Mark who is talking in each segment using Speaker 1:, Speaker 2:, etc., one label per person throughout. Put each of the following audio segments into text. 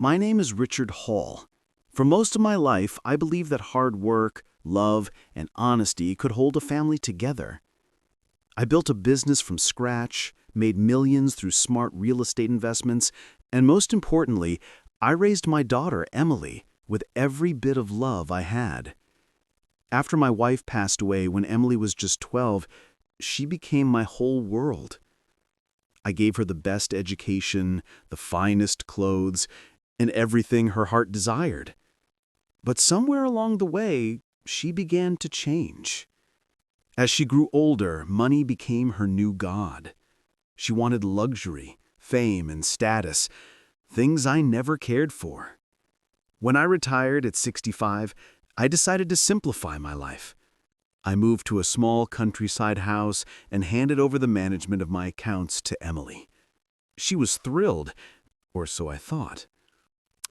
Speaker 1: My name is Richard Hall. For most of my life, I believed that hard work, love, and honesty could hold a family together. I built a business from scratch, made millions through smart real estate investments, and most importantly, I raised my daughter, Emily, with every bit of love I had. After my wife passed away when Emily was just 12, she became my whole world. I gave her the best education, the finest clothes, and everything her heart desired. But somewhere along the way, she began to change. As she grew older, money became her new god. She wanted luxury, fame, and status, things I never cared for. When I retired at 65, I decided to simplify my life. I moved to a small countryside house and handed over the management of my accounts to Emily. She was thrilled, or so I thought.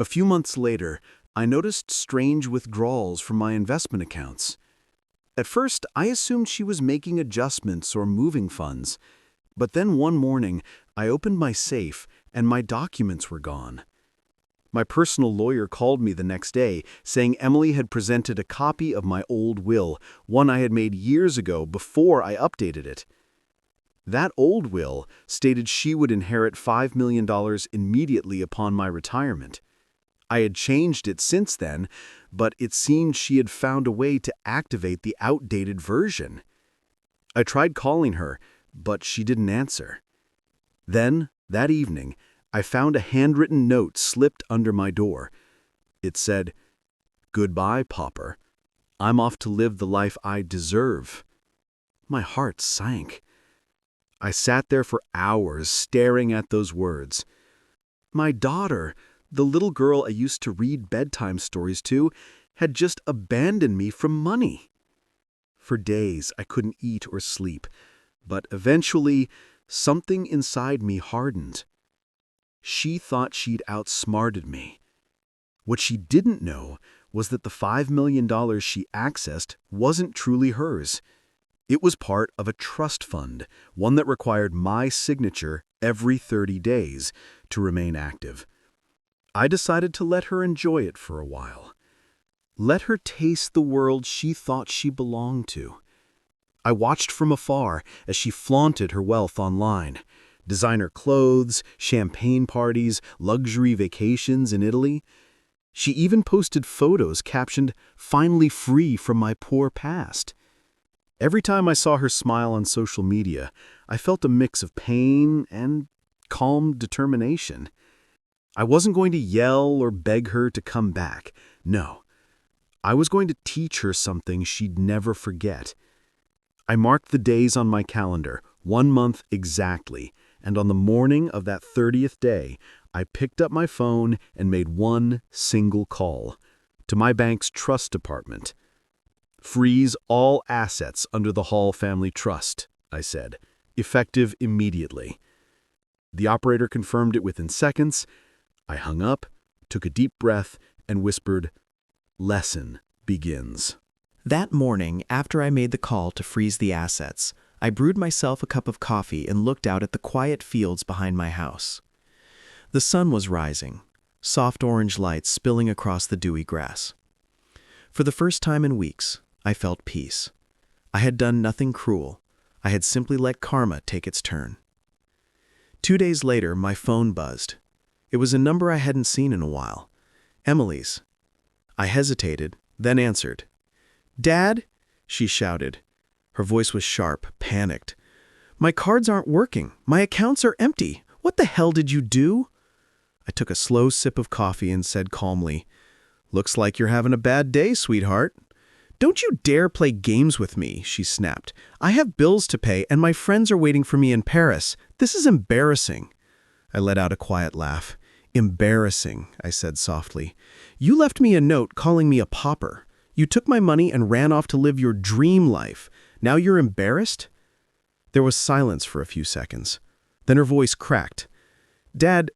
Speaker 1: A few months later, I noticed strange withdrawals from my investment accounts. At first, I assumed she was making adjustments or moving funds. But then one morning, I opened my safe and my documents were gone. My personal lawyer called me the next day, saying Emily had presented a copy of my old will, one I had made years ago before I updated it. That old will stated she would inherit $5 million immediately upon my retirement. I had changed it since then, but it seemed she had found a way to activate the outdated version. I tried calling her, but she didn't answer. Then, that evening, I found a handwritten note slipped under my door. It said, "Goodbye, Pauper. I'm off to live the life I deserve." My heart sank. I sat there for hours staring at those words. My daughter, the little girl I used to read bedtime stories to, had just abandoned me for money. For days, I couldn't eat or sleep, but eventually, something inside me hardened. She thought she'd outsmarted me. What she didn't know was that the $5 million she accessed wasn't truly hers. It was part of a trust fund, one that required my signature every 30 days to remain active. I decided to let her enjoy it for a while. Let her taste the world she thought she belonged to. I watched from afar as she flaunted her wealth online. Designer clothes, champagne parties, luxury vacations in Italy. She even posted photos captioned, "Finally free from my poor past." Every time I saw her smile on social media, I felt a mix of pain and calm determination. I wasn't going to yell or beg her to come back. No. I was going to teach her something she'd never forget. I marked the days on my calendar, 1 month exactly, and on the morning of that 30th day, I picked up my phone and made one single call to my bank's trust department. "Freeze all assets under the Hall Family Trust," I said, effective immediately. The operator confirmed it within seconds. I hung up, took a deep breath, and whispered, "Lesson begins."
Speaker 2: That morning, after I made the call to freeze the assets, I brewed myself a cup of coffee and looked out at the quiet fields behind my house. The sun was rising, soft orange lights spilling across the dewy grass. For the first time in weeks, I felt peace. I had done nothing cruel. I had simply let karma take its turn. 2 days later, my phone buzzed. It was a number I hadn't seen in a while. Emily's. I hesitated, then answered. "Dad?" she shouted. Her voice was sharp, panicked. "My cards aren't working. My accounts are empty. What the hell did you do?" I took a slow sip of coffee and said calmly, "Looks like you're having a bad day, sweetheart." "Don't you dare play games with me," she snapped. "I have bills to pay and my friends are waiting for me in Paris. This is embarrassing." I let out a quiet laugh. "Embarrassing," I said softly. "You left me a note calling me a pauper. You took my money and ran off to live your dream life. Now you're embarrassed?" There was silence for a few seconds. Then her voice cracked. "Dad,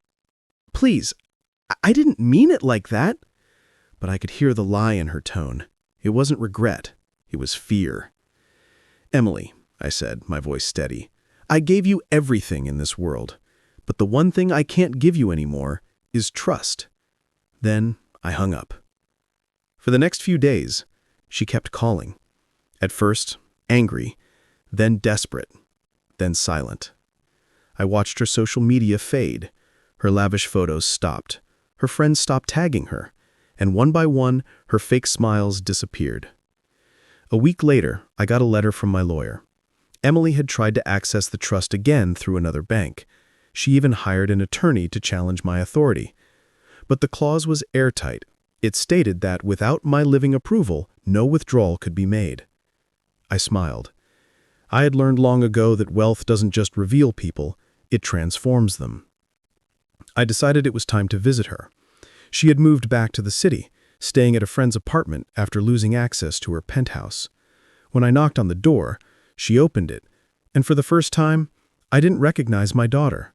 Speaker 2: please, I didn't mean it like that." But I could hear the lie in her tone. It wasn't regret. It was fear. "Emily," I said, my voice steady, "I gave you everything in this world. But the one thing I can't give you anymore is trust. Then I hung up. For the next few days, she kept calling. At first, angry, then desperate, then silent. I watched her social media fade. Her lavish photos stopped. Her friends stopped tagging her. And one by one, her fake smiles disappeared. A week later, I got a letter from my lawyer. Emily had tried to access the trust again through another bank. She even hired an attorney to challenge my authority. But the clause was airtight. It stated that without my living approval, no withdrawal could be made. I smiled. I had learned long ago that wealth doesn't just reveal people, it transforms them. I decided it was time to visit her. She had moved back to the city, staying at a friend's apartment after losing access to her penthouse. When I knocked on the door, she opened it, and for the first time, I didn't recognize my daughter.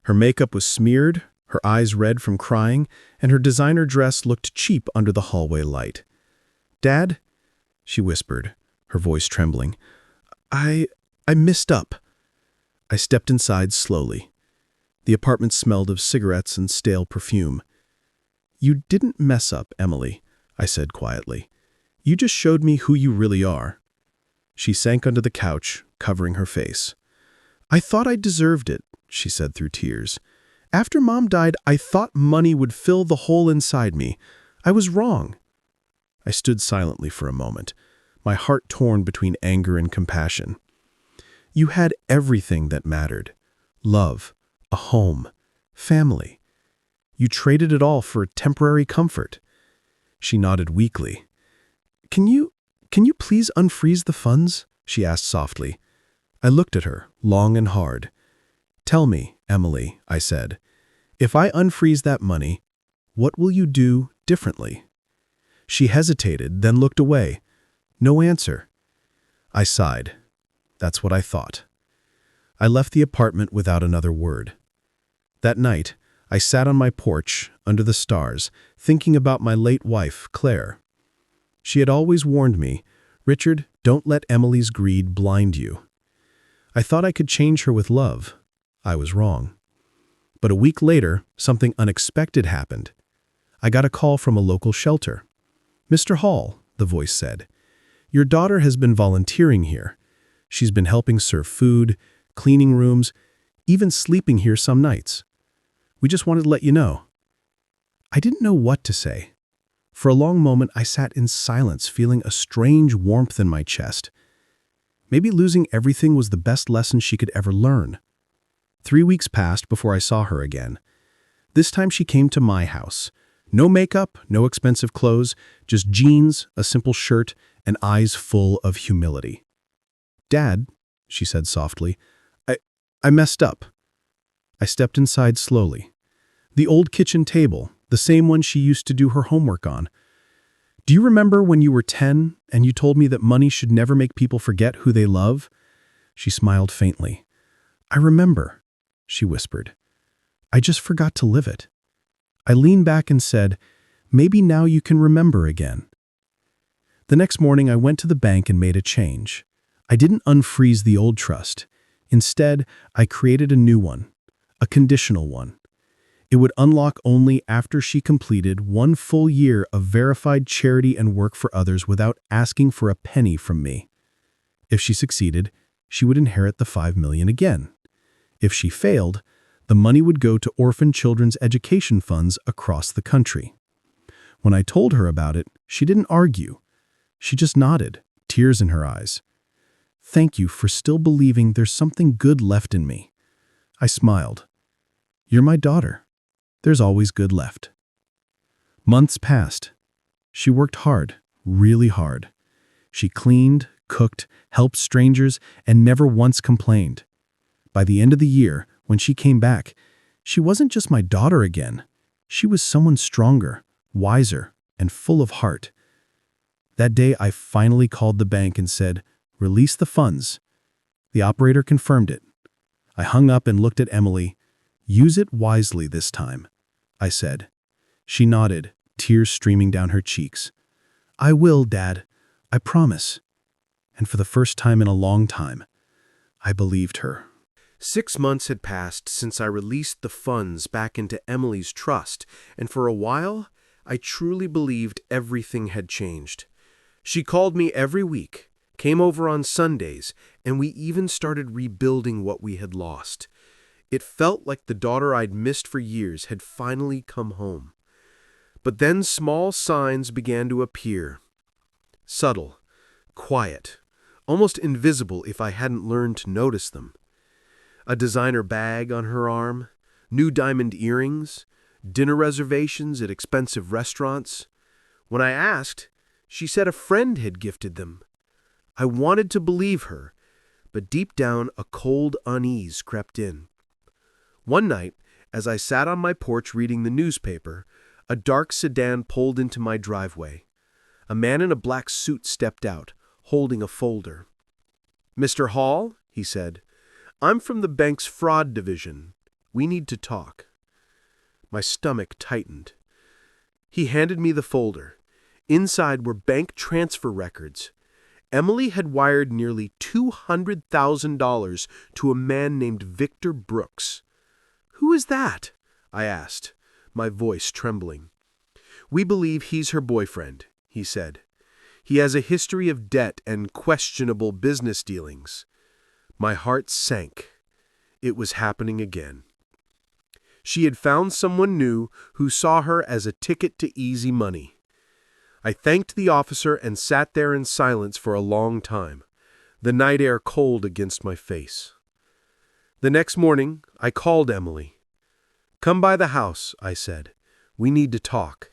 Speaker 2: Her makeup was smeared, her eyes red from crying, and her designer dress looked cheap under the hallway light. "Dad?" she whispered, her voice trembling. I messed up." I stepped inside slowly. The apartment smelled of cigarettes and stale perfume. "You didn't mess up, Emily," I said quietly. "You just showed me who you really are." She sank under the couch, covering her face. "I thought I deserved it," she said through tears. "After Mom died, I thought money would fill the hole inside me. I was wrong." I stood silently for a moment, my heart torn between anger and compassion. "You had everything that mattered. Love, a home, family. You traded it all for temporary comfort." She nodded weakly. Can you please unfreeze the funds?" she asked softly. I looked at her, long and hard. "Tell me, Emily," I said, "if I unfreeze that money, what will you do differently?" She hesitated, then looked away. No answer. I sighed. That's what I thought. I left the apartment without another word. That night, I sat on my porch, under the stars, thinking about my late wife, Claire. She had always warned me, "Richard, don't let Emily's greed blind you." I thought I could change her with love. I was wrong. But a week later, something unexpected happened. I got a call from a local shelter. "Mr. Hall," the voice said, "your daughter has been volunteering here. She's been helping serve food, cleaning rooms, even sleeping here some nights. We just wanted to let you know." I didn't know what to say. For a long moment, I sat in silence, feeling a strange warmth in my chest. Maybe losing everything was the best lesson she could ever learn. 3 weeks passed before I saw her again. This time she came to my house. No makeup, no expensive clothes, just jeans, a simple shirt, and eyes full of humility. "Dad," she said softly, I messed up." I stepped inside slowly. The old kitchen table, the same one she used to do her homework on. "Do you remember when you were 10 and you told me that money should never make people forget who they love?" She smiled faintly. "I remember," she whispered. "I just forgot to live it." I leaned back and said, "Maybe now you can remember again." The next morning I went to the bank and made a change. I didn't unfreeze the old trust. Instead, I created a new one, a conditional one. It would unlock only after she completed 1 full year of verified charity and work for others without asking for a penny from me. If she succeeded, she would inherit the $5 million again. If she failed, the money would go to orphan children's education funds across the country. When I told her about it, she didn't argue. She just nodded, tears in her eyes. "Thank you for still believing there's something good left in me." I smiled. "You're my daughter. There's always good left." Months passed. She worked hard, really hard. She cleaned, cooked, helped strangers, and never once complained. By the end of the year, when she came back, she wasn't just my daughter again. She was someone stronger, wiser, and full of heart. That day, I finally called the bank and said, "Release the funds." The operator confirmed it. I hung up and looked at Emily. "Use it wisely this time," I said. She nodded, tears streaming down her cheeks. "I will, Dad. I promise." And for the first time in a long time, I believed her. 6 months had passed since I released the funds back into Emily's trust, and for a while,
Speaker 3: I truly believed everything had changed. She called me every week, came over on Sundays, and we even started rebuilding what we had lost. It felt like the daughter I'd missed for years had finally come home. But then small signs began to appear. Subtle, quiet, almost invisible if I hadn't learned to notice them. A designer bag on her arm, new diamond earrings, dinner reservations at expensive restaurants. When I asked, she said a friend had gifted them. I wanted to believe her, but deep down a cold unease crept in. One night, as I sat on my porch reading the newspaper, a dark sedan pulled into my driveway. A man in a black suit stepped out, holding a folder. "Mr. Hall," he said, "I'm from the bank's fraud division. We need to talk." My stomach tightened. He handed me the folder. Inside were bank transfer records. Emily had wired nearly $200,000 to a man named Victor Brooks. "Who is that?" I asked, my voice trembling. "We believe he's her boyfriend," he said. "He has a history of debt and questionable business dealings." My heart sank. It was happening again. She had found someone new who saw her as a ticket to easy money. I thanked the officer and sat there in silence for a long time, the night air cold against my face. The next morning, I called Emily. "Come by the house," I said. "We need to talk."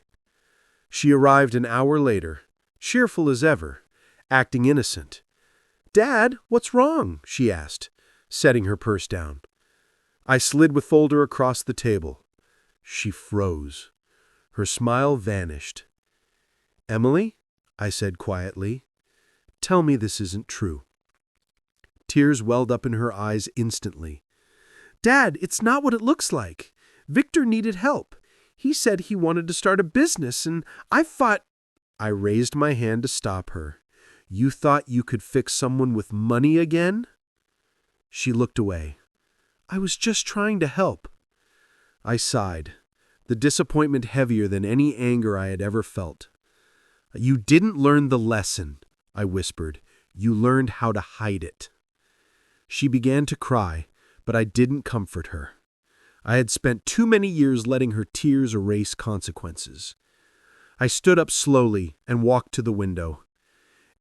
Speaker 3: She arrived an hour later, cheerful as ever, acting innocent. "Dad, what's wrong?" she asked, setting her purse down. I slid the folder across the table. She froze. Her smile vanished. "Emily," I said quietly, "tell me this isn't true." Tears welled up in her eyes instantly. "Dad, it's not what it looks like. Victor needed help. He said he wanted to start a business, and I thought—" I raised my hand to stop her. "You thought you could fix someone with money again?" She looked away. "I was just trying to help." I sighed, the disappointment heavier than any anger I had ever felt. "You didn't learn the lesson," I whispered. "You learned how to hide it." She began to cry, but I didn't comfort her. I had spent too many years letting her tears erase consequences. I stood up slowly and walked to the window.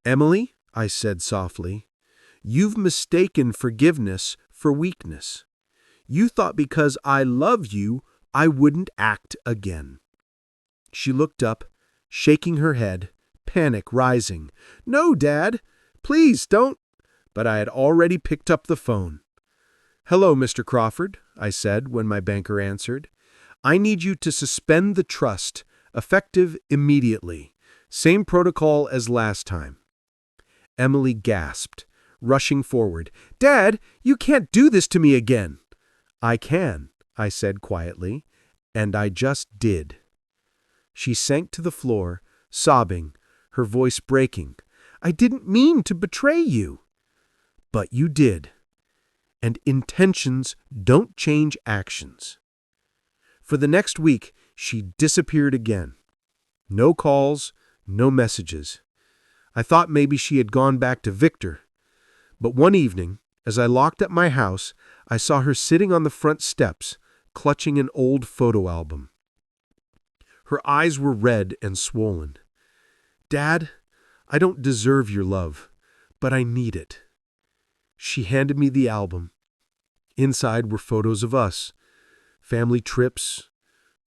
Speaker 3: "Emily," I said softly, "you've mistaken forgiveness for weakness. You thought because I love you, I wouldn't act again." She looked up, shaking her head, panic rising. "No, Dad, please don't." But I had already picked up the phone. "Hello, Mr. Crawford," I said when my banker answered. "I need you to suspend the trust, effective immediately. Same protocol as last time." Emily gasped, rushing forward. "Dad, you can't do this to me again." "I can," I said quietly, "and I just did." She sank to the floor, sobbing, her voice breaking. "I didn't mean to betray you." "But you did. And intentions don't change actions." For the next week, she disappeared again. No calls, no messages. I thought maybe she had gone back to Victor. But one evening, as I locked up my house, I saw her sitting on the front steps, clutching an old photo album. Her eyes were red and swollen. "Dad, I don't deserve your love, but I need it." She handed me the album. Inside were photos of us, family trips,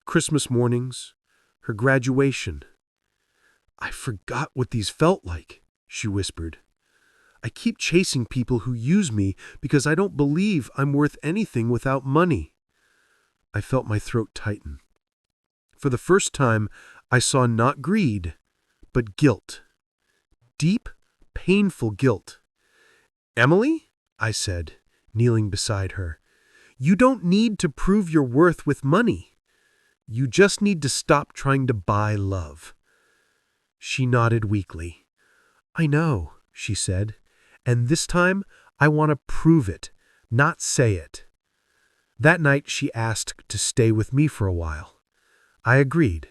Speaker 3: Christmas mornings, her graduation. "I forgot what these felt like," she whispered. "I keep chasing people who use me because I don't believe I'm worth anything without money." I felt my throat tighten. For the first time, I saw not greed, but guilt. Deep, painful guilt. "Emily," I said, kneeling beside her, "you don't need to prove your worth with money. You just need to stop trying to buy love." She nodded weakly. "I know," she said, "and this time I want to prove it, not say it." That night she asked to stay with me for a while. I agreed.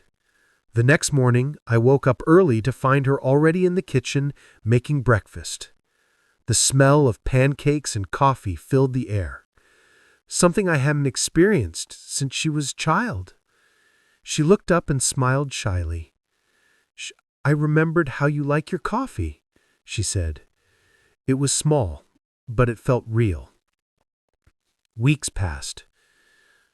Speaker 3: The next morning, I woke up early to find her already in the kitchen making breakfast. The smell of pancakes and coffee filled the air, something I hadn't experienced since she was a child. She looked up and smiled shyly. "I remembered how you like your coffee," she said. It was small, but it felt real. Weeks passed.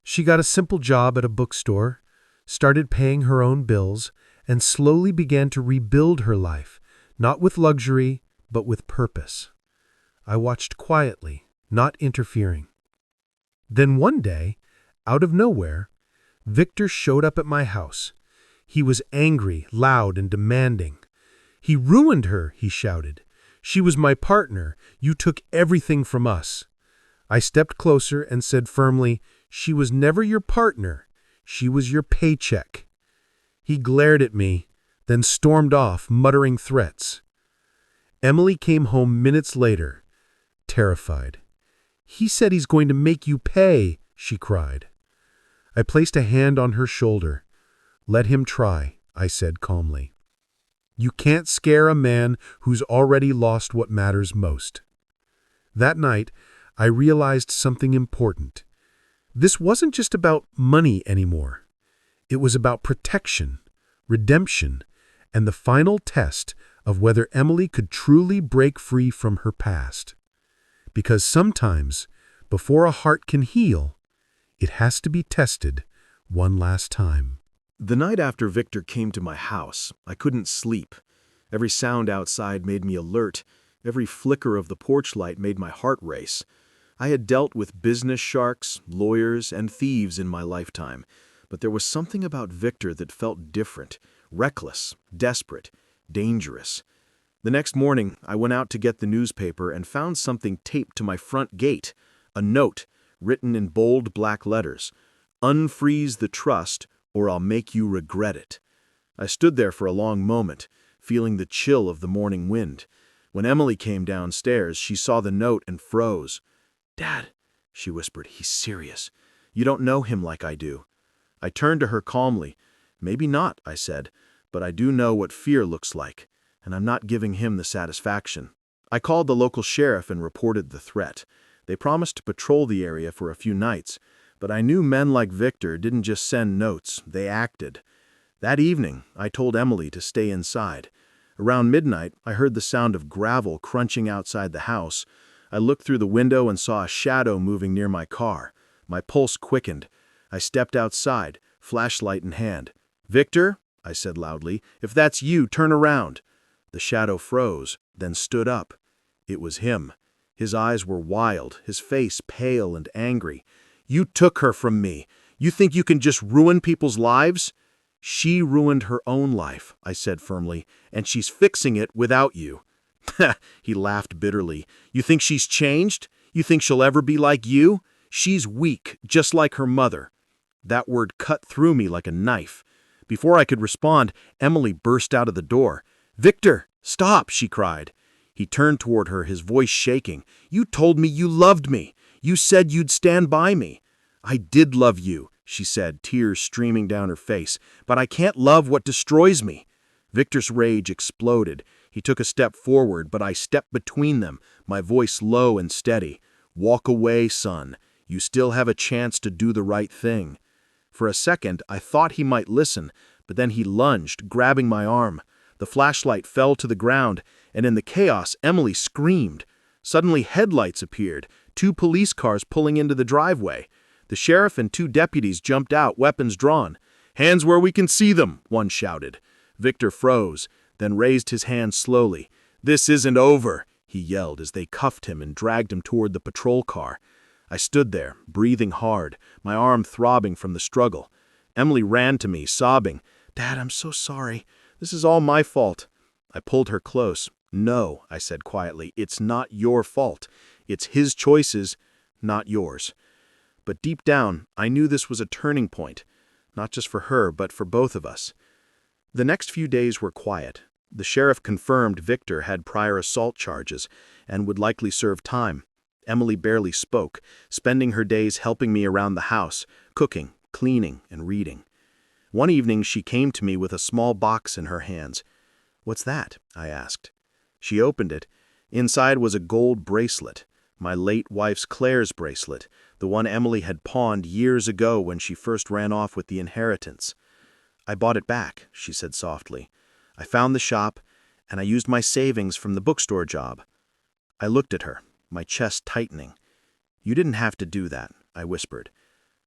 Speaker 3: She got a simple job at a bookstore, started paying her own bills, and slowly began to rebuild her life, not with luxury, but with purpose. I watched quietly, not interfering. Then one day, out of nowhere, Victor showed up at my house. He was angry, loud, and demanding. "He ruined her," he shouted. "She was my partner. You took everything from us." I stepped closer and said firmly, "She was never your partner. She was your paycheck." He glared at me, then stormed off, muttering threats. Emily came home minutes later, terrified. "He said he's going to make you pay," she cried. I placed a hand on her shoulder. "Let him try," I said calmly. "You can't scare a man who's already lost what matters most." That night, I realized something important. This wasn't just about money anymore. It was about protection, redemption, and the final test of whether Emily could truly break free from her past. Because sometimes, before a heart can heal, it has to be tested one last time.
Speaker 1: The night after Victor came to my house, I couldn't sleep. Every sound outside made me alert. Every flicker of the porch light made my heart race. I had dealt with business sharks, lawyers, and thieves in my lifetime, but there was something about Victor that felt different, reckless, desperate, dangerous. The next morning, I went out to get the newspaper and found something taped to my front gate, a note written in bold black letters, "Unfreeze the trust, or I'll make you regret it." I stood there for a long moment, feeling the chill of the morning wind. When Emily came downstairs, she saw the note and froze. "Dad," she whispered, "he's serious. You don't know him like I do." I turned to her calmly. "Maybe not," I said, "but I do know what fear looks like, and I'm not giving him the satisfaction." I called the local sheriff and reported the threat. They promised to patrol the area for a few nights, but I knew men like Victor didn't just send notes, they acted. That evening, I told Emily to stay inside. Around midnight, I heard the sound of gravel crunching outside the house. I looked through the window and saw a shadow moving near my car. My pulse quickened. I stepped outside, flashlight in hand. "Victor," I said loudly, "if that's you, turn around." The shadow froze, then stood up. It was him. His eyes were wild, his face pale and angry. "You took her from me. You think you can just ruin people's lives?" "She ruined her own life," I said firmly, "and she's fixing it without you." He laughed bitterly. "You think she's changed? You think she'll ever be like you? She's weak, just like her mother." That word cut through me like a knife. Before I could respond, Emily burst out of the door. "Victor, stop!" she cried. He turned toward her, his voice shaking. "You told me you loved me. You said you'd stand by me." "I did love you," she said, tears streaming down her face, "but I can't love what destroys me." Victor's rage exploded. He took a step forward, but I stepped between them, my voice low and steady. "Walk away, son. You still have a chance to do the right thing." For a second, I thought he might listen, but then he lunged, grabbing my arm. The flashlight fell to the ground, and in the chaos, Emily screamed. Suddenly, headlights appeared, 2 police cars pulling into the driveway. The sheriff and 2 deputies jumped out, weapons drawn. "Hands where we can see them," one shouted. Victor froze, then raised his hand slowly. "This isn't over," he yelled as they cuffed him and dragged him toward the patrol car. I stood there, breathing hard, my arm throbbing from the struggle. Emily ran to me, sobbing, "Dad, I'm so sorry. This is all my fault." I pulled her close. "No," I said quietly, "it's not your fault. It's his choices, not yours." But deep down, I knew this was a turning point, not just for her, but for both of us. The next few days were quiet. The sheriff confirmed Victor had prior assault charges and would likely serve time. Emily barely spoke, spending her days helping me around the house, cooking, cleaning, and reading. One evening she came to me with a small box in her hands. "What's that?" I asked. She opened it. Inside was a gold bracelet, my late wife's Claire's bracelet, the one Emily had pawned years ago when she first ran off with the inheritance. "I bought it back," she said softly. "I found the shop, and I used my savings from the bookstore job." I looked at her, my chest tightening. "You didn't have to do that," I whispered.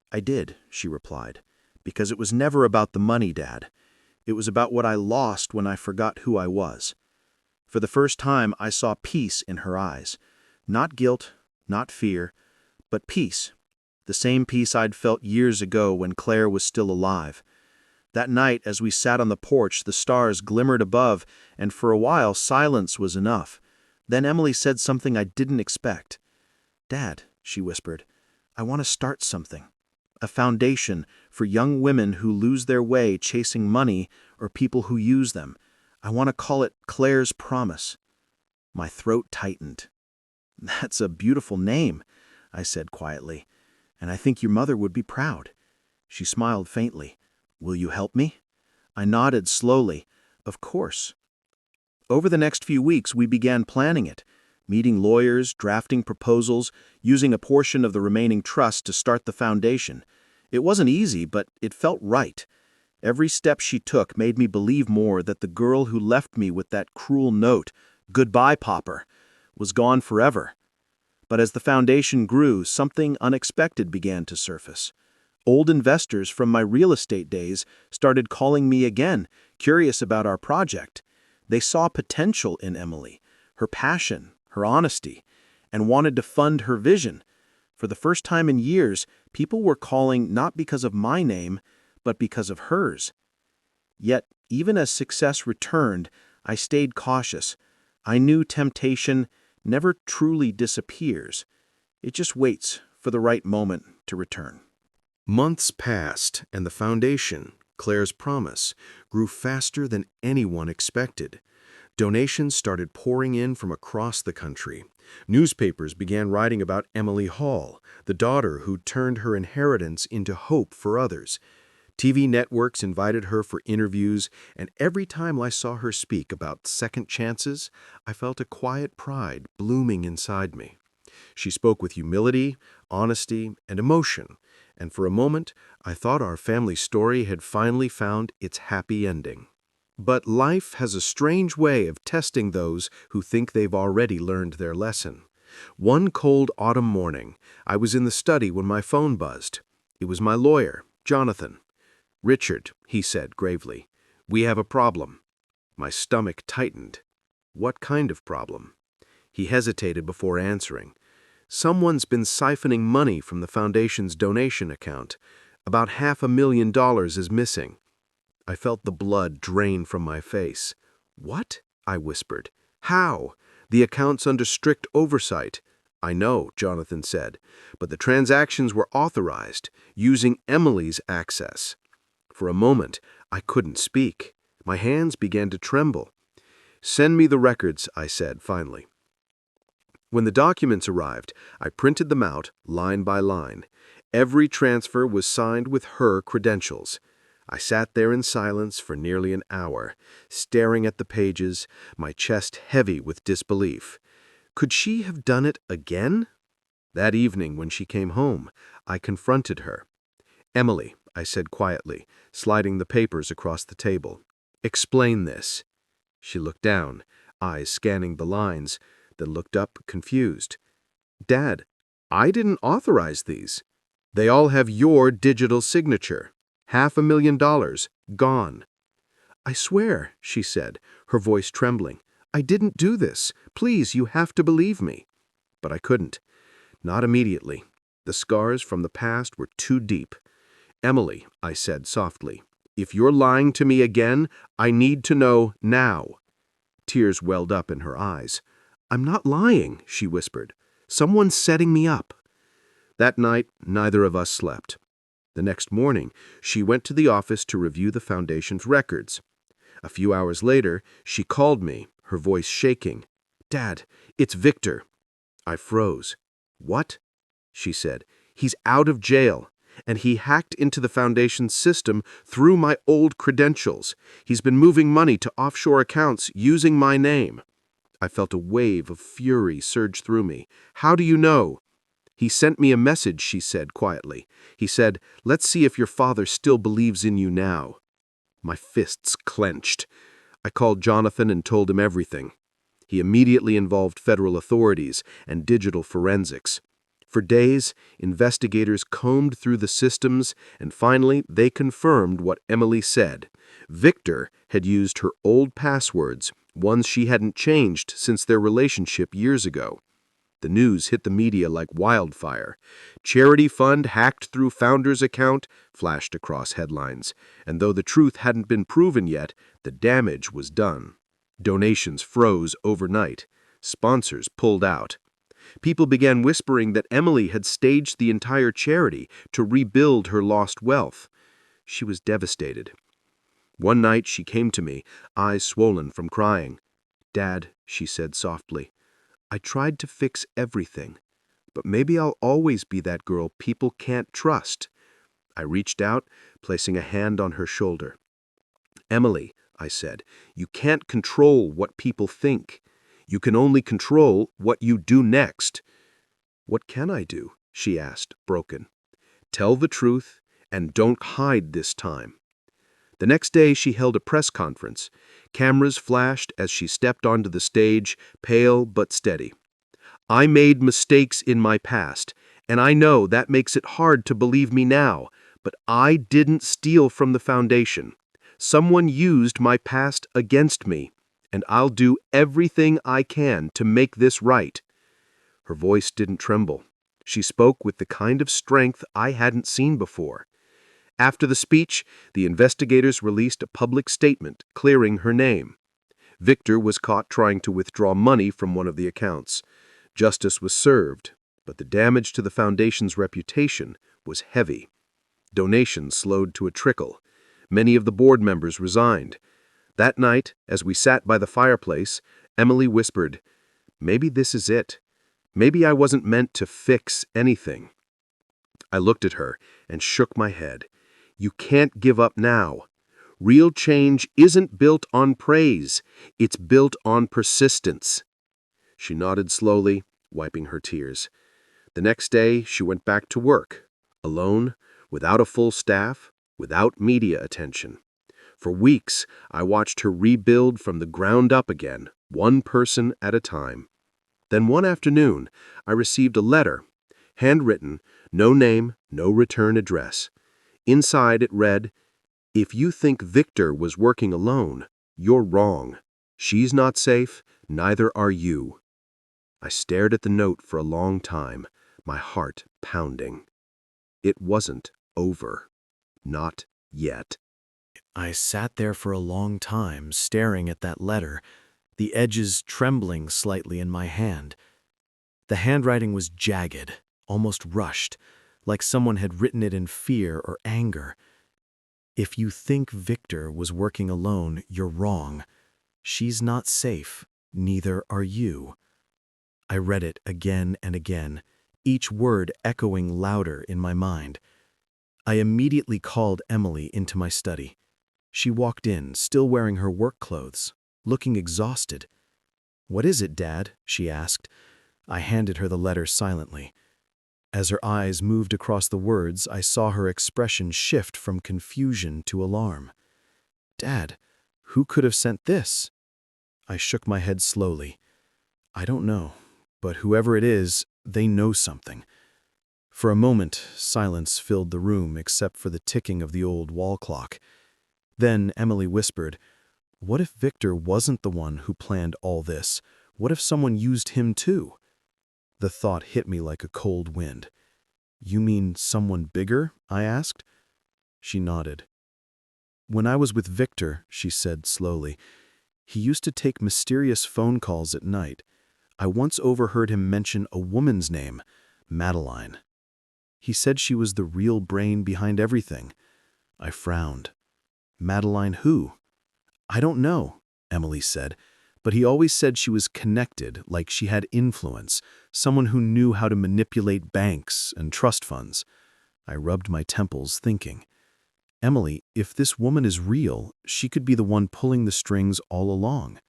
Speaker 1: "I did," she replied, "because it was never about the money, Dad. It was about what I lost when I forgot who I was." For the first time, I saw peace in her eyes. Not guilt, not fear, but peace. The same peace I'd felt years ago when Claire was still alive. That night, as we sat on the porch, the stars glimmered above, and for a while silence was enough. Then Emily said something I didn't expect. "Dad," she whispered, "I want to start something. A foundation for young women who lose their way chasing money or people who use them. I want to call it Claire's Promise." My throat tightened. "That's a beautiful name," I said quietly, "and I think your mother would be proud." She smiled faintly. "Will you help me?" I nodded slowly. "Of course." Over the next few weeks, we began planning it, meeting lawyers, drafting proposals, using a portion of the remaining trust to start the foundation. It wasn't easy, but it felt right. Every step she took made me believe more that the girl who left me with that cruel note, "Goodbye, Pauper," was gone forever. But as the foundation grew, something unexpected began to surface. Old investors from my real estate days started calling me again, curious about our project. They saw potential in Emily, her passion, her honesty, and wanted to fund her vision. For the first time in years, people were calling not because of my name, but because of hers. Yet, even as success returned, I stayed cautious. I knew temptation never truly disappears. It just waits for the right moment to return.
Speaker 3: Months passed, and the foundation, Claire's Promise, grew faster than anyone expected. Donations started pouring in from across the country. Newspapers began writing about Emily Hall, the daughter who turned her inheritance into hope for others. TV networks invited her for interviews, and every time I saw her speak about second chances, I felt a quiet pride blooming inside me. She spoke with humility, honesty, and emotion, and for a moment I thought our family story had finally found its happy ending. But life has a strange way of testing those who think they've already learned their lesson. One cold autumn morning, I was in the study when my phone buzzed. It was my lawyer, Jonathan. "Richard," he said gravely, "we have a problem." My stomach tightened. "What kind of problem?" He hesitated before answering. "Someone's been siphoning money from the foundation's donation account. About $500,000 is missing." I felt the blood drain from my face. "What?" I whispered. "How? The account's under strict oversight." "I know," Jonathan said, "but the transactions were authorized, using Emily's access." For a moment, I couldn't speak. My hands began to tremble. "Send me the records," I said finally. When the documents arrived, I printed them out, line by line. Every transfer was signed with her credentials. I sat there in silence for nearly an hour, staring at the pages, my chest heavy with disbelief. Could she have done it again? That evening, when she came home, I confronted her. "Emily," I said quietly, sliding the papers across the table, "explain this." She looked down, eyes scanning the lines, then looked up, confused. "Dad, I didn't authorize these. They all have your digital signature. $500,000, gone." "I swear," she said, her voice trembling, "I didn't do this. Please, you have to believe me." But I couldn't. Not immediately. The scars from the past were too deep. "Emily," I said softly, "if you're lying to me again, I need to know now." Tears welled up in her eyes. "I'm not lying," she whispered. "Someone's setting me up." That night, neither of us slept. The next morning, she went to the office to review the foundation's records. A few hours later, she called me, her voice shaking. "Dad, it's Victor." I froze. "What?" she said. "He's out of jail. and he hacked into the foundation's system through my old credentials. He's been moving money to offshore accounts using my name." I felt a wave of fury surge through me. "How do you know?" "He sent me a message," she said quietly. "He said, 'Let's see if your father still believes in you now.'" My fists clenched. I called Jonathan and told him everything. He immediately involved federal authorities and digital forensics. For days, investigators combed through the systems, and finally they confirmed what Emily said. Victor had used her old passwords, ones she hadn't changed since their relationship years ago. The news hit the media like wildfire. "Charity fund hacked through founder's account," flashed across headlines. And though the truth hadn't been proven yet, the damage was done. Donations froze overnight. Sponsors pulled out. People began whispering that Emily had staged the entire charity to rebuild her lost wealth. She was devastated. One night she came to me, eyes swollen from crying. "Dad," she said softly, "I tried to fix everything, but maybe I'll always be that girl people can't trust." I reached out, placing a hand on her shoulder. "Emily," I said, "you can't control what people think. You can only control what you do next." "What can I do?" she asked, broken. "Tell the truth, and don't hide this time." The next day she held a press conference. Cameras flashed as she stepped onto the stage, pale but steady. "I made mistakes in my past, and I know that makes it hard to believe me now, but I didn't steal from the foundation. Someone used my past against me, and I'll do everything I can to make this right." Her voice didn't tremble. She spoke with the kind of strength I hadn't seen before. After the speech, the investigators released a public statement clearing her name. Victor was caught trying to withdraw money from one of the accounts. Justice was served, but the damage to the foundation's reputation was heavy. Donations slowed to a trickle. Many of the board members resigned. That night, as we sat by the fireplace, Emily whispered, "Maybe this is it. Maybe I wasn't meant to fix anything." I looked at her and shook my head. "You can't give up now. Real change isn't built on praise. It's built on persistence." She nodded slowly, wiping her tears. The next day, she went back to work, alone, without a full staff, without media attention. For weeks, I watched her rebuild from the ground up again, one person at a time. Then one afternoon, I received a letter, handwritten, no name, no return address. Inside it read, "If you think Victor was working alone, you're wrong. She's not safe, neither are you." I stared at the note for a long time, my heart pounding. It wasn't over. Not yet.
Speaker 2: I sat there for a long time, staring at that letter, the edges trembling slightly in my hand. The handwriting was jagged, almost rushed, like someone had written it in fear or anger. "If you think Victor was working alone, you're wrong. She's not safe, neither are you." I read it again and again, each word echoing louder in my mind. I immediately called Emily into my study. She walked in, still wearing her work clothes, looking exhausted. "What is it, Dad?" she asked. I handed her the letter silently. As her eyes moved across the words, I saw her expression shift from confusion to alarm. "Dad, who could have sent this?" I shook my head slowly. "I don't know, but whoever it is, they know something." For a moment, silence filled the room except for the ticking of the old wall clock. Then Emily whispered, "What if Victor wasn't the one who planned all this? What if someone used him too?" The thought hit me like a cold wind. "You mean someone bigger?" I asked. She nodded. "When I was with Victor," she said slowly, "he used to take mysterious phone calls at night. I once overheard him mention a woman's name, Madeline. He said she was the real brain behind everything." I frowned. "Madeline who?" "I don't know," Emily said, "but he always said she was connected, like she had influence, someone who knew how to manipulate banks and trust funds." I rubbed my temples, thinking, Emily, if this woman is real, she could be the one pulling the strings all along.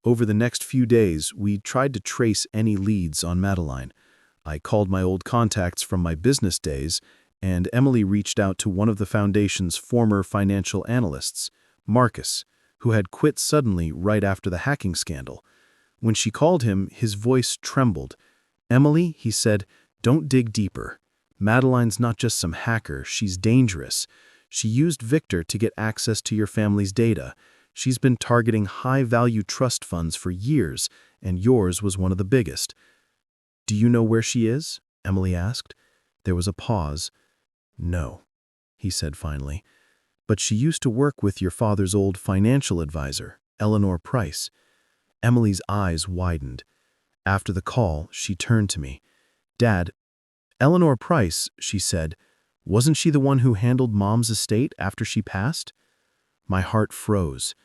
Speaker 2: Over the next few days, we tried to trace any leads on Madeline. I called my old contacts from my business days, and Emily reached out to one of the foundation's former financial analysts, Marcus, who had quit suddenly right after the hacking scandal. When she called him, his voice trembled. Emily, he said, don't dig deeper. Madeline's not just some hacker, she's dangerous. She used Victor to get access to your family's data. She's been targeting high-value trust funds for years, and yours was one of the biggest. Do you know where she is? Emily asked. There was a pause. No, he said finally. But she used to work with your father's old financial advisor, Eleanor Price. Emily's eyes widened. After the call, she turned to me. Dad, Eleanor Price, she said, wasn't she the one who handled Mom's estate after she passed? My heart froze.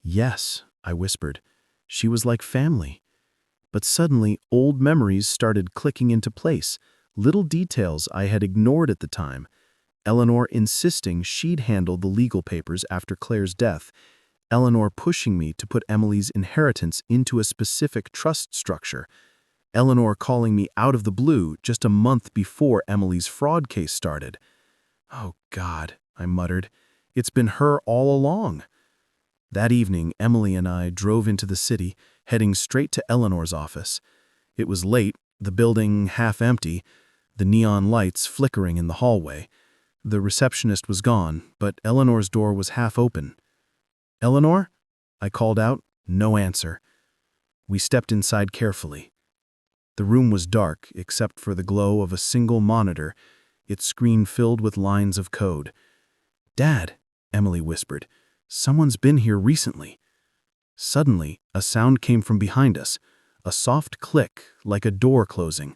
Speaker 2: Yes, I whispered. She was like family. But suddenly, old memories started clicking into place, little details I had ignored at the time. Eleanor insisting she'd handle the legal papers after Claire's death, Eleanor pushing me to put Emily's inheritance into a specific trust structure, Eleanor calling me out of the blue just a month before Emily's fraud case started. Oh, God, I muttered. It's been her all along. That evening, Emily and I drove into the city, heading straight to Eleanor's office. It was late, the building half empty, the neon lights flickering in the hallway. The receptionist was gone, but Eleanor's door was half open. Eleanor? I called out. No answer. We stepped inside carefully. The room was dark, except for the glow of a single monitor, its screen filled with lines of code. Dad, Emily whispered, someone's been here recently. Suddenly, a sound came from behind us, a soft click like a door closing.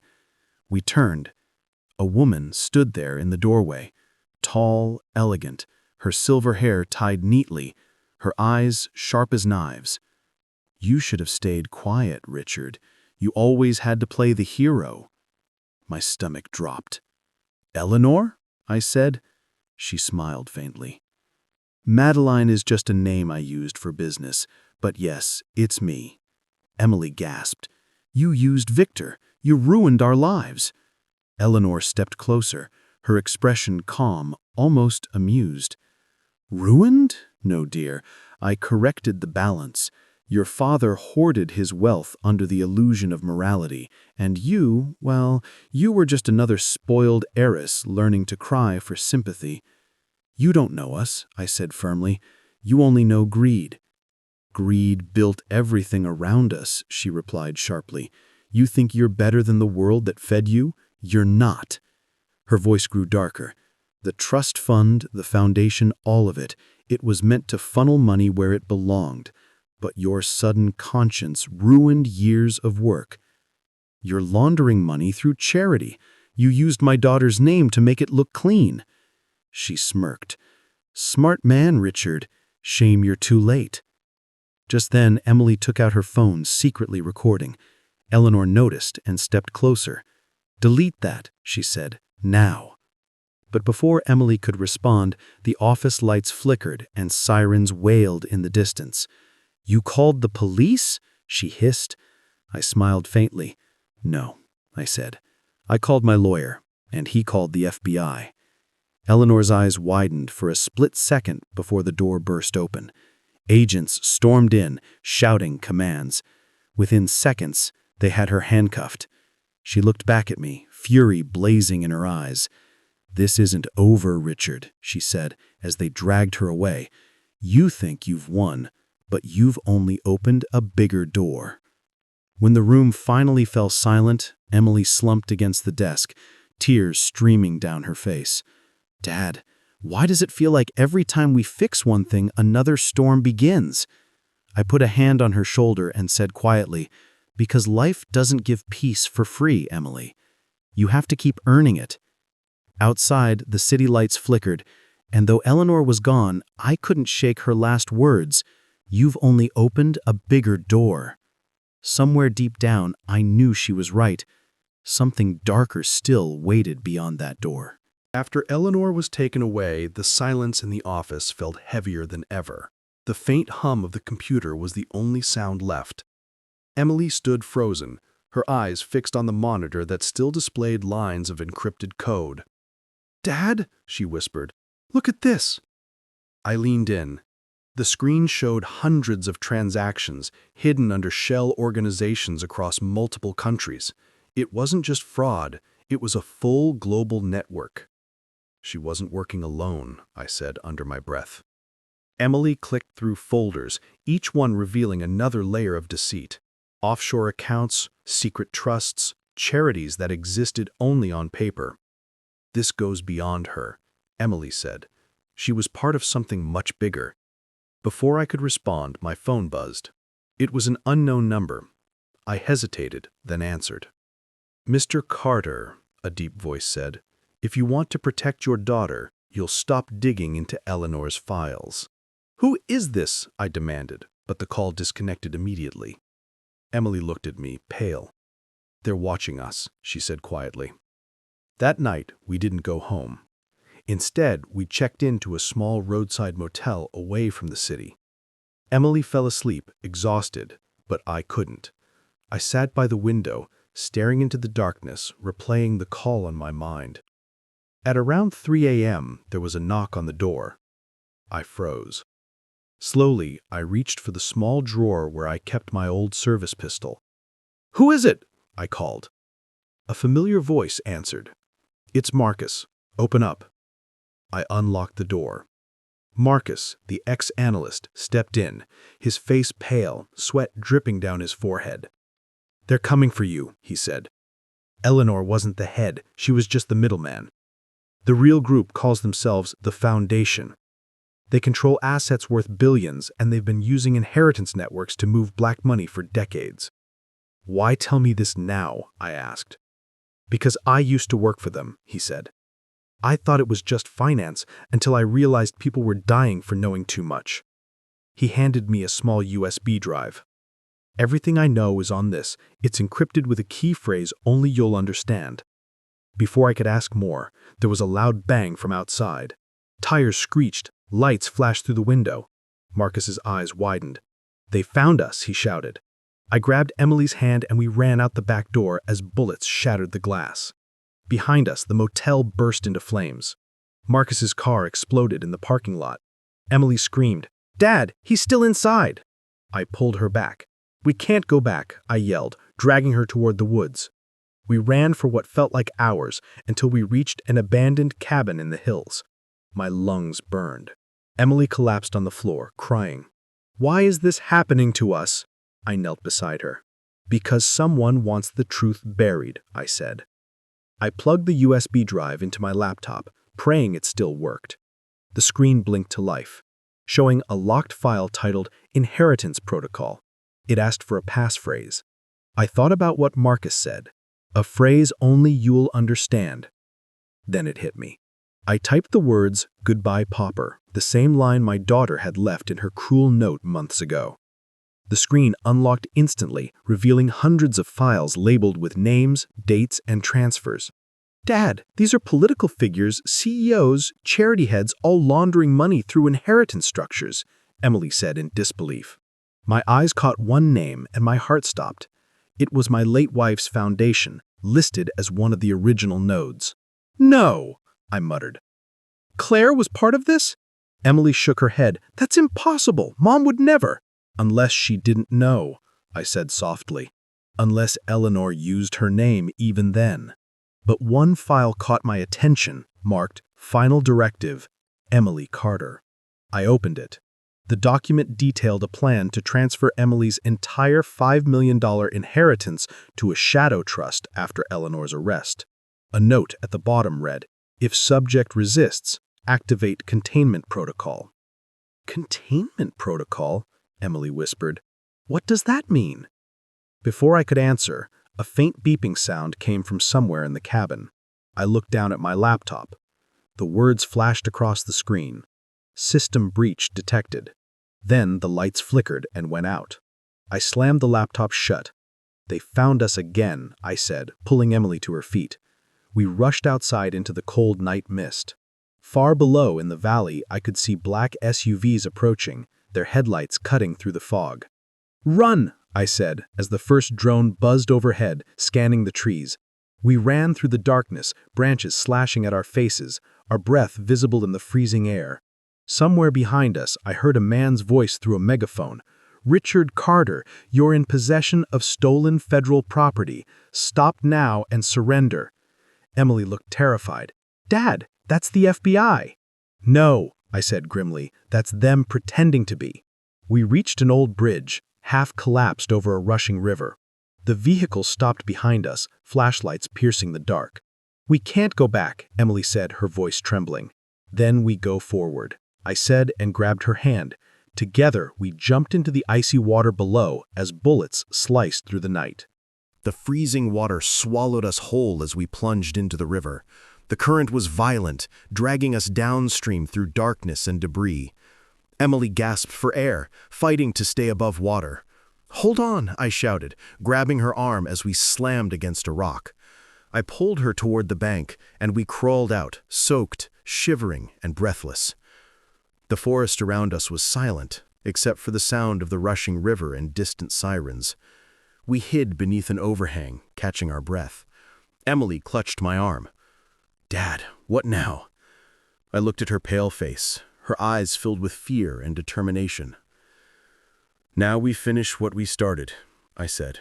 Speaker 2: We turned. A woman stood there in the doorway, tall, elegant, her silver hair tied neatly, her eyes sharp as knives. You should have stayed quiet, Richard. You always had to play the hero. My stomach dropped. Eleanor? I said. She smiled faintly. Madeline is just a name I used for business, but yes, it's me. Emily gasped. You used Victor. You ruined our lives. Eleanor stepped closer, her expression calm, almost amused. Ruined? No, dear. I corrected the balance. Your father hoarded his wealth under the illusion of morality, and you, well, you were just another spoiled heiress learning to cry for sympathy. You don't know us, I said firmly. You only know greed. Greed built everything around us, she replied sharply. You think you're better than the world that fed you? You're not. Her voice grew darker. The trust fund, the foundation, all of it, it was meant to funnel money where it belonged. But your sudden conscience ruined years of work. You're laundering money through charity. You used my daughter's name to make it look clean. She smirked. Smart man, Richard. Shame you're too late. Just then, Emily took out her phone, secretly recording. Eleanor noticed and stepped closer. Delete that, she said, now. But before Emily could respond, the office lights flickered and sirens wailed in the distance. You called the police? She hissed. I smiled faintly. No, I said. I called my lawyer, and he called the FBI. Eleanor's eyes widened for a split second before the door burst open. Agents stormed in, shouting commands. Within seconds, they had her handcuffed. She looked back at me, fury blazing in her eyes. This isn't over, Richard, she said as they dragged her away. You think you've won, but you've only opened a bigger door. When the room finally fell silent, Emily slumped against the desk, tears streaming down her face. Dad, why does it feel like every time we fix one thing, another storm begins? I put a hand on her shoulder and said quietly, because life doesn't give peace for free, Emily. You have to keep earning it. Outside, the city lights flickered, and though Eleanor was gone, I couldn't shake her last words. You've only opened a bigger door. Somewhere deep down, I knew she was right. Something darker still waited beyond that door.
Speaker 3: After Eleanor was taken away, the silence in the office felt heavier than ever. The faint hum of the computer was the only sound left. Emily stood frozen, her eyes fixed on the monitor that still displayed lines of encrypted code. "Dad," she whispered, "look at this." I leaned in. The screen showed hundreds of transactions hidden under shell organizations across multiple countries. It wasn't just fraud, it was a full global network. "She wasn't working alone," I said under my breath. Emily clicked through folders, each one revealing another layer of deceit. Offshore accounts, secret trusts, charities that existed only on paper. "This goes beyond her," Emily said. "She was part of something much bigger." Before I could respond, my phone buzzed. It was an unknown number. I hesitated, then answered. "Mr. Carter," a deep voice said, "if you want to protect your daughter, you'll stop digging into Eleanor's files." "Who is this?" I demanded, but the call disconnected immediately. Emily looked at me, pale. "They're watching us," she said quietly. That night, we didn't go home. Instead, we checked into a small roadside motel away from the city. Emily fell asleep, exhausted, but I couldn't. I sat by the window, staring into the darkness, replaying the call on my mind. At around 3 a.m., there was a knock on the door. I froze. Slowly, I reached for the small drawer where I kept my old service pistol. "Who is it?" I called. A familiar voice answered. "It's Marcus. Open up." I unlocked the door. Marcus, the ex-analyst, stepped in, his face pale, sweat dripping down his forehead. "They're coming for you," he said. "Eleanor wasn't the head, she was just the middleman. The real group calls themselves the Foundation. They control assets worth billions, and they've been using inheritance networks to move black money for decades." "Why tell me this now?" I asked. "Because I used to work for them," he said. "I thought it was just finance until I realized people were dying for knowing too much." He handed me a small USB drive. "Everything I know is on this. It's encrypted with a key phrase only you'll understand." Before I could ask more, there was a loud bang from outside. Tires screeched, lights flashed through the window. Marcus's eyes widened. "They found us," he shouted. I grabbed Emily's hand and we ran out the back door as bullets shattered the glass. Behind us, the motel burst into flames. Marcus's car exploded in the parking lot. Emily screamed, "Dad, he's still inside!" I pulled her back. "We can't go back," I yelled, dragging her toward the woods. We ran for what felt like hours until we reached an abandoned cabin in the hills. My lungs burned. Emily collapsed on the floor, crying. "Why is this happening to us?" I knelt beside her. "Because someone wants the truth buried," I said. I plugged the USB drive into my laptop, praying it still worked. The screen blinked to life, showing a locked file titled Inheritance Protocol. It asked for a passphrase. I thought about what Marcus said, a phrase only you'll understand. Then it hit me. I typed the words, "Goodbye, Pauper," the same line my daughter had left in her cruel note months ago. The screen unlocked instantly, revealing hundreds of files labeled with names, dates, and transfers. "Dad, these are political figures, CEOs, charity heads, all laundering money through inheritance structures," Emily said in disbelief. My eyes caught one name and my heart stopped. It was my late wife's foundation, listed as one of the original nodes. "No!" I muttered. "Claire was part of this?" Emily shook her head. "That's impossible. Mom would never." "Unless she didn't know," I said softly. "Unless Eleanor used her name even then." But one file caught my attention, marked Final Directive, Emily Carter. I opened it. The document detailed a plan to transfer Emily's entire $5 million inheritance to a shadow trust after Eleanor's arrest. A note at the bottom read, "If subject resists, activate containment protocol." "Containment protocol?" Emily whispered. "What does that mean?" Before I could answer, a faint beeping sound came from somewhere in the cabin. I looked down at my laptop. The words flashed across the screen. "System breach detected." Then the lights flickered and went out. I slammed the laptop shut. "They found us again," I said, pulling Emily to her feet. We rushed outside into the cold night mist. Far below in the valley, I could see black SUVs approaching, their headlights cutting through the fog. "Run!" I said, as the first drone buzzed overhead, scanning the trees. We ran through the darkness, branches slashing at our faces, our breath visible in the freezing air. Somewhere behind us, I heard a man's voice through a megaphone. "Richard Carter, you're in possession of stolen federal property. Stop now and surrender." Emily looked terrified. "Dad, that's the FBI." "No," I said grimly, "that's them pretending to be." We reached an old bridge, half collapsed over a rushing river. The vehicle stopped behind us, flashlights piercing the dark. "We can't go back," Emily said, her voice trembling. "Then we go forward," I said and grabbed her hand. Together, we jumped into the icy water below as bullets sliced through the night.
Speaker 1: The freezing water swallowed us whole as we plunged into the river. The current was violent, dragging us downstream through darkness and debris. Emily gasped for air, fighting to stay above water. "Hold on," I shouted, grabbing her arm as we slammed against a rock. I pulled her toward the bank, and we crawled out, soaked, shivering, and breathless. The forest around us was silent, except for the sound of the rushing river and distant sirens. We hid beneath an overhang, catching our breath. Emily clutched my arm. "Dad, what now?" I looked at her pale face, her eyes filled with fear and determination. "Now we finish what we started," I said.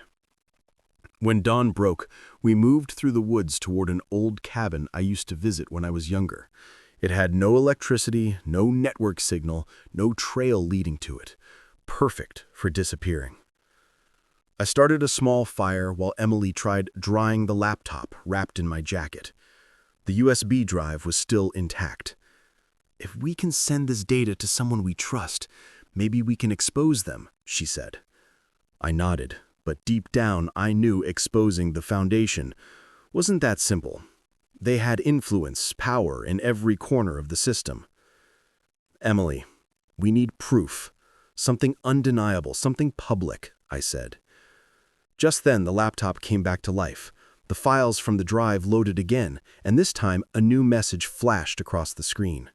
Speaker 1: When dawn broke, we moved through the woods toward an old cabin I used to visit when I was younger. It had no electricity, no network signal, no trail leading to it. Perfect for disappearing. I started a small fire while Emily tried drying the laptop wrapped in my jacket. The USB drive was still intact. "If we can send this data to someone we trust, maybe we can expose them," she said. I nodded, but deep down I knew exposing the Foundation wasn't that simple. They had influence, power in every corner of the system. "Emily, we need proof. Something undeniable, something public," I said. Just then the laptop came back to life. The files from the drive loaded again, and this time a new message flashed across the screen.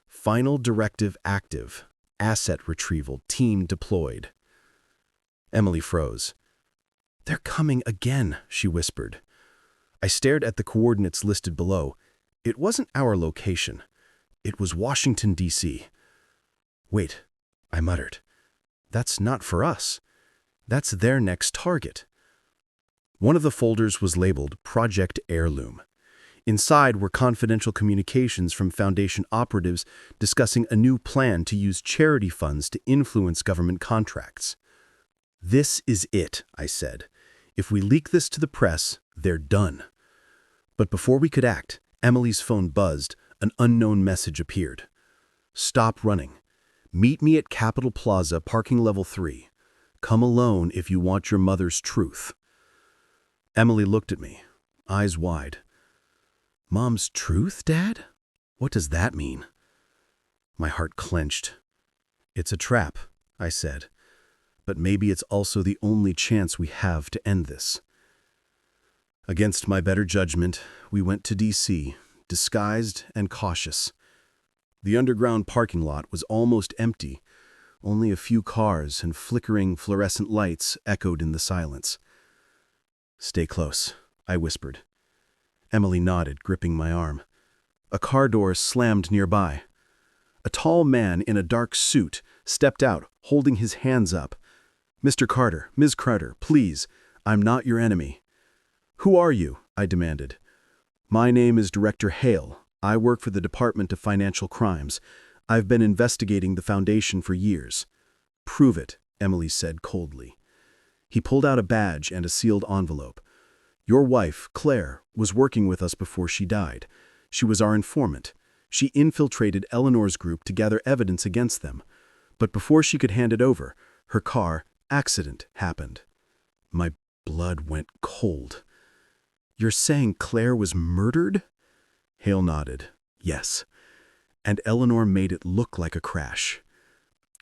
Speaker 1: "Final directive active. Asset retrieval team deployed." Emily froze. "They're coming again," she whispered. I stared at the coordinates listed below. It wasn't our location. It was Washington, D.C. "Wait," I muttered. "That's not for us. That's their next target." One of the folders was labeled Project Heirloom. Inside were confidential communications from Foundation operatives discussing a new plan to use charity funds to influence government contracts. "This is it," I said. "If we leak this to the press, they're done." But before we could act, Emily's phone buzzed. An unknown message appeared. "Stop running. Meet me at Capitol Plaza, parking level 3. Come alone if you want your mother's truth." Emily looked at me, eyes wide. "Mom's truth, Dad? What does that mean?" My heart clenched. "It's a trap," I said. "But maybe it's also the only chance we have to end this." Against my better judgment, we went to D.C., disguised and cautious. The underground parking lot was almost empty. Only a few cars and flickering fluorescent lights echoed in the silence. "Stay close," I whispered. Emily nodded, gripping my arm. A car door slammed nearby. A tall man in a dark suit stepped out, holding his hands up. "Mr. Carter, Ms. Carter, please, I'm not your enemy." "Who are you?" I demanded. "My name is Director Hale. I work for the Department of Financial Crimes. I've been investigating the Foundation for years." "Prove it," Emily said coldly. He pulled out a badge and a sealed envelope. "Your wife, Claire, was working with us before she died. She was our informant. She infiltrated Eleanor's group to gather evidence against them. But before she could hand it over, her car accident happened." My blood went cold. "You're saying Claire was murdered?" Hale nodded. "Yes. And Eleanor made it look like a crash.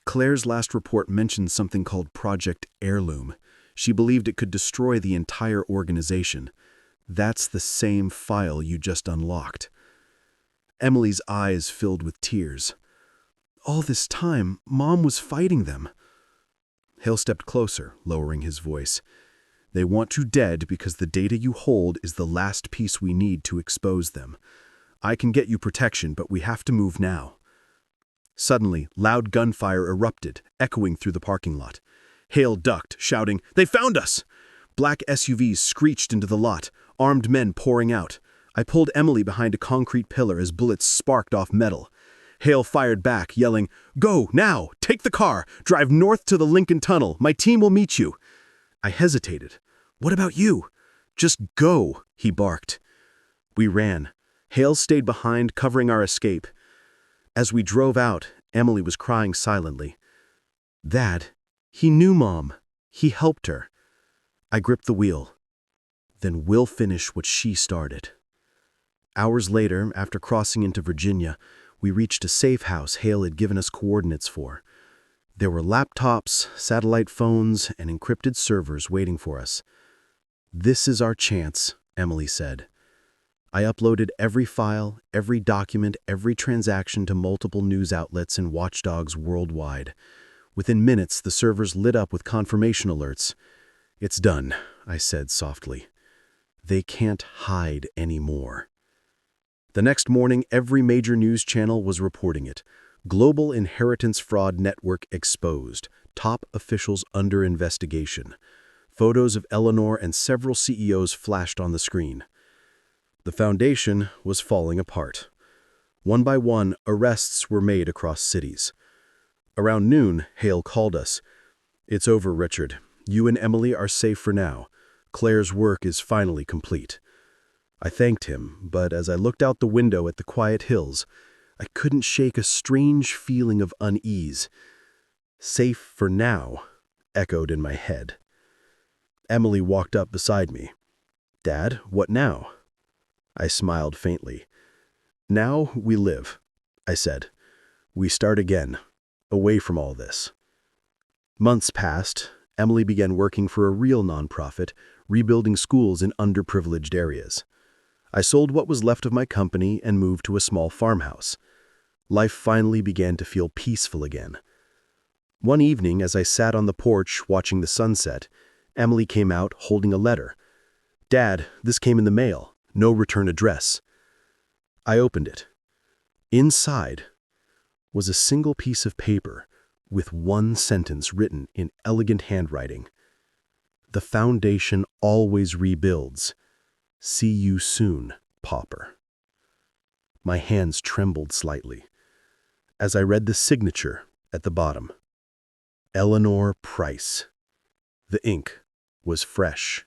Speaker 1: Claire's last report mentioned something called Project Heirloom. She believed it could destroy the entire organization. That's the same file you just unlocked. Emily's eyes filled with tears. All this time, Mom was fighting them. Hale stepped closer, lowering his voice. They want you dead because the data you hold is the last piece we need to expose them. I can get you protection, but we have to move now. Suddenly, loud gunfire erupted, echoing through the parking lot. Hale ducked, shouting, "They found us!" Black SUVs screeched into the lot, armed men pouring out. I pulled Emily behind a concrete pillar as bullets sparked off metal. Hale fired back, yelling, "Go, now! Take the car! Drive north to the Lincoln Tunnel! My team will meet you!" I hesitated. "What about you?" "Just go," he barked. We ran. Hale stayed behind, covering our escape. As we drove out, Emily was crying silently. "Dad, he knew Mom. He helped her." I gripped the wheel. "Then we'll finish what she started." Hours later, after crossing into Virginia, we reached a safe house Hale had given us coordinates for. There were laptops, satellite phones, and encrypted servers waiting for us. "This is our chance," Emily said. I uploaded every file, every document, every transaction to multiple news outlets and watchdogs worldwide. Within minutes, the servers lit up with confirmation alerts. "It's done," I said softly. "They can't hide anymore." The next morning, every major news channel was reporting it. Global Inheritance Fraud Network exposed. Top officials under investigation. Photos of Eleanor and several CEOs flashed on the screen. The foundation was falling apart. One by one, arrests were made across cities. Around noon, Hale called us. "It's over, Richard. You and Emily are safe for now. Claire's work is finally complete." I thanked him, but as I looked out the window at the quiet hills, I couldn't shake a strange feeling of unease. "Safe for now," echoed in my head. Emily walked up beside me. "Dad, what now?" I smiled faintly. "Now we live," I said. "We start again, away from all this." Months passed. Emily began working for a real nonprofit, rebuilding schools in underprivileged areas. I sold what was left of my company and moved to a small farmhouse. Life finally began to feel peaceful again. One evening, as I sat on the porch watching the sunset, Emily came out holding a letter. "Dad, this came in the mail. No return address." I opened it. Inside was a single piece of paper with one sentence written in elegant handwriting. "The foundation always rebuilds. See you soon, Pauper." My hands trembled slightly as I read the signature at the bottom. Eleanor Price. The ink was fresh.